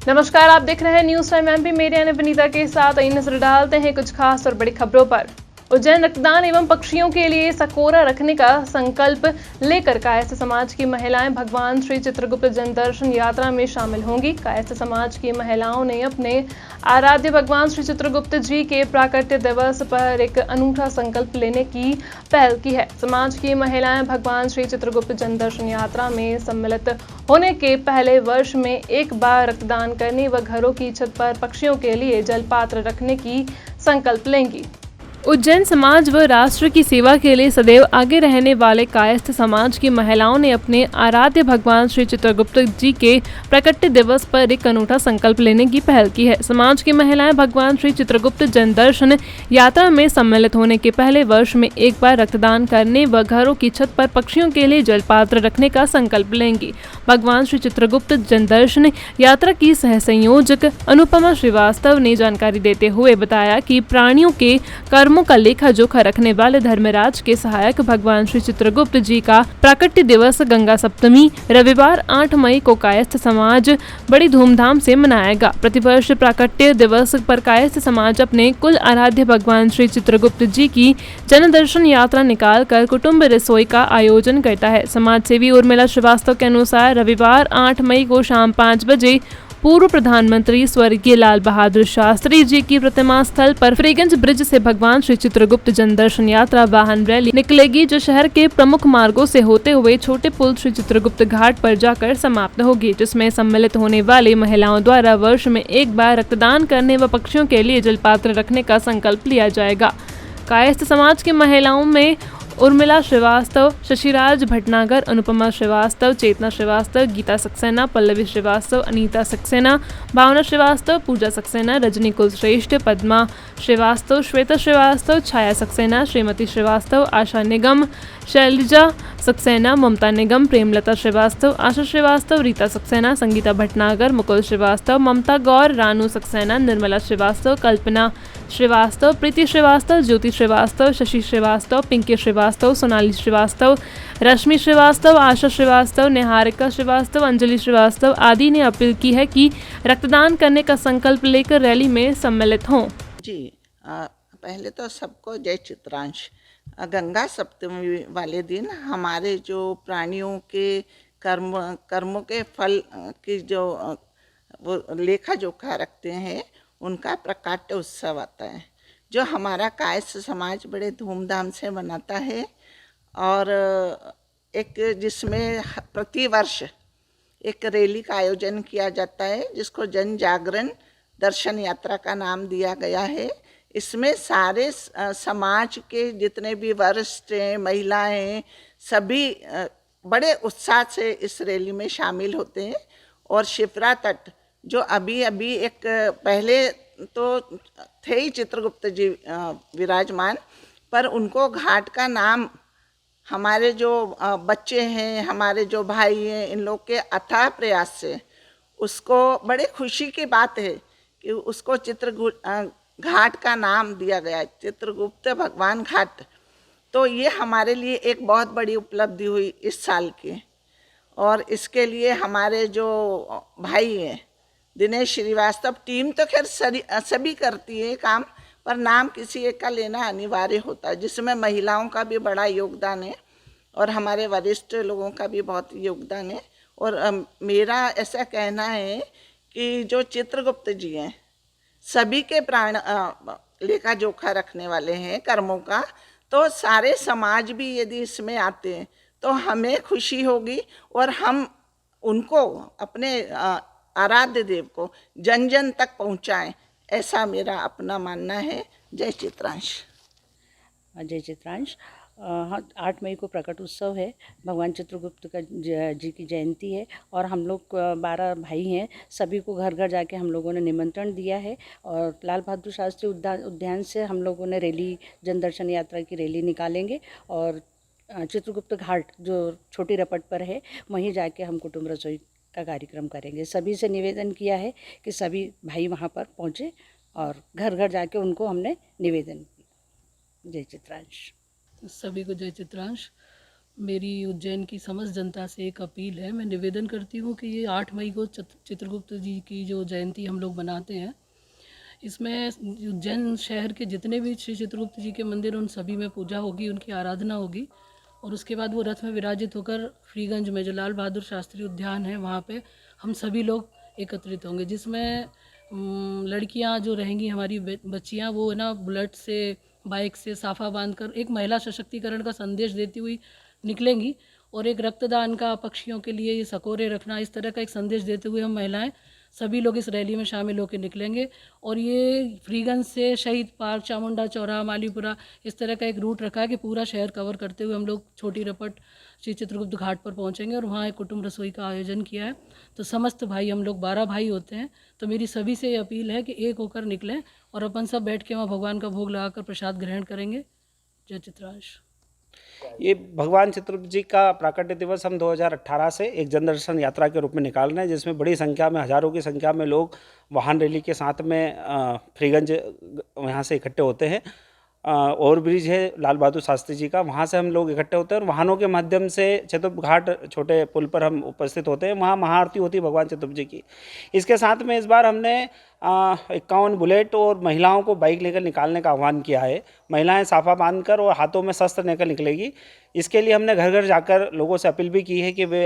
नमस्कार, आप देख रहे हैं न्यूज टाइम एमपी। मेरे यानी विनीता के साथ आई नजर डालते हैं कुछ खास और बड़ी खबरों पर। उज्जैन रक्तदान एवं पक्षियों के लिए सकोरा रखने का संकल्प लेकर कायस्थ समाज की महिलाएं भगवान श्री चित्रगुप्त जनदर्शन यात्रा में शामिल होंगी। कायस्थ समाज की महिलाओं ने अपने आराध्य भगवान श्री चित्रगुप्त जी के प्राकट्य दिवस पर एक अनूठा संकल्प लेने की पहल की है। समाज की महिलाएं भगवान श्री चित्रगुप्त जनदर्शन यात्रा में सम्मिलित होने के पहले वर्ष में एक बार रक्तदान करने व घरों की छत पर पक्षियों के लिए जल पात्र रखने की संकल्प लेंगी। उज्जैन समाज व राष्ट्र की सेवा के लिए सदैव आगे रहने वाले कायस्थ समाज की महिलाओं ने अपने आराध्य भगवान श्री चित्रगुप्त जी के प्राकट्य दिवस पर एक अनूठा संकल्प लेने की पहल की है। समाज की महिलाएं भगवान श्री चित्रगुप्त जनदर्शन यात्रा में सम्मिलित होने के पहले वर्ष में एक बार रक्तदान करने व घरों की छत पर पक्षियों के लिए जल पात्र रखने का संकल्प लेंगी। भगवान श्री चित्रगुप्त जनदर्शन यात्रा की सह संयोजक अनुपमा श्रीवास्तव ने जानकारी देते हुए बताया कि प्राणियों के कर्मों का लेखा जोखा रखने वाले धर्मराज के सहायक भगवान श्री चित्रगुप्त जी का प्राकट्य दिवस गंगा सप्तमी रविवार 8 मई को कायस्थ समाज बड़ी धूमधाम से मनाएगा। प्रतिवर्ष प्राकट्य दिवस पर कायस्थ समाज अपने कुल आराध्य भगवान श्री चित्रगुप्त जी की जनदर्शन यात्रा निकाल कर कुटुंब रसोई का आयोजन करता है। समाज सेवी उर्मिला श्रीवास्तव के अनुसार रविवार 8 मई को शाम 5 बजे पूर्व प्रधानमंत्री स्वर्गीय लाल बहादुर शास्त्री जी की प्रतिमा स्थल पर फ्रीगंज ब्रिज से भगवान श्री चित्रगुप्त जनदर्शन यात्रा वाहन रैली निकलेगी, जो शहर के प्रमुख मार्गों से होते हुए छोटे पुल श्री चित्रगुप्त घाट पर जाकर समाप्त होगी, जिसमें सम्मिलित होने वाली महिलाओं द्वारा वर्ष में एक बार रक्तदान करने व पक्षियों के लिए जलपात्र रखने का संकल्प लिया जाएगा। कायस्थ समाज की महिलाओं में उर्मिला श्रीवास्तव, शशिराज भटनागर, अनुपमा श्रीवास्तव, चेतना श्रीवास्तव, गीता सक्सेना, पल्लवी श्रीवास्तव, अनीता सक्सेना, भावना श्रीवास्तव, पूजा सक्सेना, रजनी कुलश्रेष्ठ, पद्मा श्रीवास्तव, श्वेता श्रीवास्तव, छाया सक्सेना, श्रीमती श्रीवास्तव, आशा निगम, शैलजा सक्सेना, ममता निगम, प्रेमलता श्रीवास्तव, आशा श्रीवास्तव, रीता सक्सेना, संगीता भटनागर, मुकुल श्रीवास्तव, ममता गौर, रानू सक्सेना, निर्मला श्रीवास्तव, कल्पना श्रीवास्तव, प्रीति श्रीवास्तव, ज्योति श्रीवास्तव, शशि श्रीवास्तव, पिंकी श्रीवास्तव, सोनाली श्रीवास्तव, रश्मि श्रीवास्तव, आशा श्रीवास्तव, निहारिका श्रीवास्तव, अंजलि श्रीवास्तव आदि ने अपील की है कि रक्तदान करने का संकल्प लेकर रैली में सम्मिलित हों। जी पहले तो सबको जय चित्रांश। गंगा सप्तमी वाले दिन हमारे जो प्राणियों के कर्मों के फल की जो वो लेखा जोखा रखते हैं, उनका प्रकाट्य उत्सव आता है, जो हमारा कायस्थ समाज बड़े धूमधाम से मनाता है। और एक जिसमें प्रतिवर्ष एक रैली का आयोजन किया जाता है, जिसको जन जागरण दर्शन यात्रा का नाम दिया गया है। इसमें सारे समाज के जितने भी वरिष्ठ हैं, महिलाएं, सभी बड़े उत्साह से इस रैली में शामिल होते हैं। और शिप्रा तट जो अभी एक पहले तो थे ही चित्रगुप्त जी विराजमान, पर उनको घाट का नाम हमारे जो बच्चे हैं, हमारे जो भाई हैं, इन लोग के अथाह प्रयास से उसको बड़े खुशी की बात है कि उसको घाट का नाम दिया गया है, चित्रगुप्त भगवान घाट। तो ये हमारे लिए एक बहुत बड़ी उपलब्धि हुई इस साल की। और इसके लिए हमारे जो भाई हैं, दिनेश श्रीवास्तव, टीम तो खैर सभी करती है काम, पर नाम किसी एक का लेना अनिवार्य होता है, जिसमें महिलाओं का भी बड़ा योगदान है और हमारे वरिष्ठ लोगों का भी बहुत योगदान है। और मेरा ऐसा कहना है कि जो चित्रगुप्त जी हैं, सभी के प्राण लेखा जोखा रखने वाले हैं कर्मों का, तो सारे समाज भी यदि इसमें आते हैं तो हमें खुशी होगी और हम उनको अपने आराध्य देव को जन जन तक पहुंचाएं, ऐसा मेरा अपना मानना है। जय चित्रांश। जय चित्रांश। हाँ, 8 मई को प्रकट उत्सव है, भगवान चित्रगुप्त का जी की जयंती है और हम लोग 12 भाई हैं, सभी को घर घर जाके हम लोगों ने निमंत्रण दिया है। और लाल बहादुर शास्त्री उद्यान से हम लोगों ने रैली, जनदर्शन यात्रा की रैली निकालेंगे और चित्रगुप्त घाट जो छोटी रपट पर है, वहीं जाके हम कुटुंब रसोई का कार्यक्रम करेंगे। सभी से निवेदन किया है कि सभी भाई वहाँ पर पहुँचे और घर घर जाके उनको हमने निवेदन किया। जय चित्रांश। सभी को जय चित्रांश। मेरी उज्जैन की समस्त जनता से एक अपील है। मैं निवेदन करती हूँ कि ये 8 मई को चित्रगुप्त जी की जो जयंती हम लोग मनाते हैं, इसमें उज्जैन शहर के जितने भी श्री चित्रगुप्त जी के मंदिर, उन सभी में पूजा होगी, उनकी आराधना होगी। और उसके बाद वो रथ में विराजित होकर फ्रीगंज में जो लाल बहादुर शास्त्री उद्यान है, वहाँ पे हम सभी लोग एकत्रित होंगे, जिसमें लड़कियाँ जो रहेंगी, हमारी बच्चियाँ, वो है ना बुलेट से, बाइक से साफा बांधकर एक महिला सशक्तिकरण का संदेश देती हुई निकलेंगी। और एक रक्तदान का, पक्षियों के लिए ये सकोरे रखना, इस तरह का एक संदेश देते हुए हम महिलाएं सभी लोग इस रैली में शामिल होकर निकलेंगे। और ये फ्रीगंज से शहीद पार्क, चामुंडा चौराहा, मालीपुरा, इस तरह का एक रूट रखा है कि पूरा शहर कवर करते हुए हम लोग छोटी रपट श्री चित्रगुप्त घाट पर पहुंचेंगे और वहाँ एक कुटुंब रसोई का आयोजन किया है। तो समस्त भाई, हम लोग 12 भाई होते हैं, तो मेरी सभी से ये अपील है कि एक होकर निकलें और अपन सब बैठ के वहाँ भगवान का भोग लगाकर प्रसाद ग्रहण करेंगे। जय चित्रांश। ये भगवान चित्रगुप्त जी का प्राकट्य दिवस हम 2018 से एक जनदर्शन यात्रा के रूप में निकाल रहे हैं, जिसमें बड़ी संख्या में, हज़ारों की संख्या में लोग वाहन रैली के साथ में फ्रीगंज यहाँ से इकट्ठे होते हैं। ओवरब्रिज है लाल बहादुर शास्त्री जी का, वहाँ से हम लोग इकट्ठे होते हैं और वाहनों के माध्यम से चित्रगुप्त घाट छोटे पुल पर हम उपस्थित होते हैं। वहाँ महाआरती होती है भगवान चित्रगुप्त जी की। इसके साथ में इस बार हमने 51 बुलेट और महिलाओं को बाइक लेकर निकालने का आह्वान किया है। महिलाएं साफा बांधकर और हाथों में शस्त्र लेकर निकलेगी। इसके लिए हमने घर घर जाकर लोगों से अपील भी की है कि वे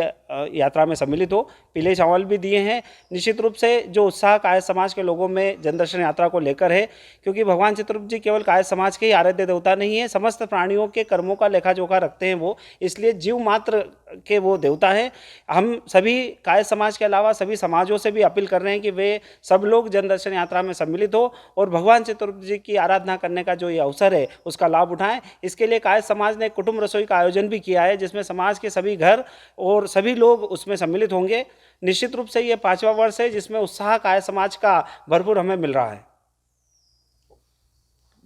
यात्रा में सम्मिलित हो। पीले चावल भी दिए हैं। निश्चित रूप से जो उत्साह कायस्थ समाज के लोगों में जनदर्शन यात्रा को लेकर है, क्योंकि भगवान चित्रगुप्त जी केवल कायस्थ समाज के ही आराध्य देवता नहीं है, समस्त प्राणियों के कर्मों का लेखा जोखा रखते हैं वो, इसलिए जीव मात्र के वो देवता है। हम सभी कायस्थ समाज के अलावा सभी समाजों से भी अपील कर रहे हैं कि वे सब लोग जनदर्शन यात्रा में सम्मिलित हो और भगवान चित्रगुप्त जी की आराधना करने का जो ये अवसर है उसका लाभ उठाएं। इसके लिए कायस्थ समाज ने कुटुंब रसोई का आयोजन भी किया है, जिसमें समाज के सभी घर और सभी लोग उसमें सम्मिलित होंगे। निश्चित रूप से ये 5वां वर्ष है जिसमें उत्साह कायस्थ समाज का भरपूर हमें मिल रहा है।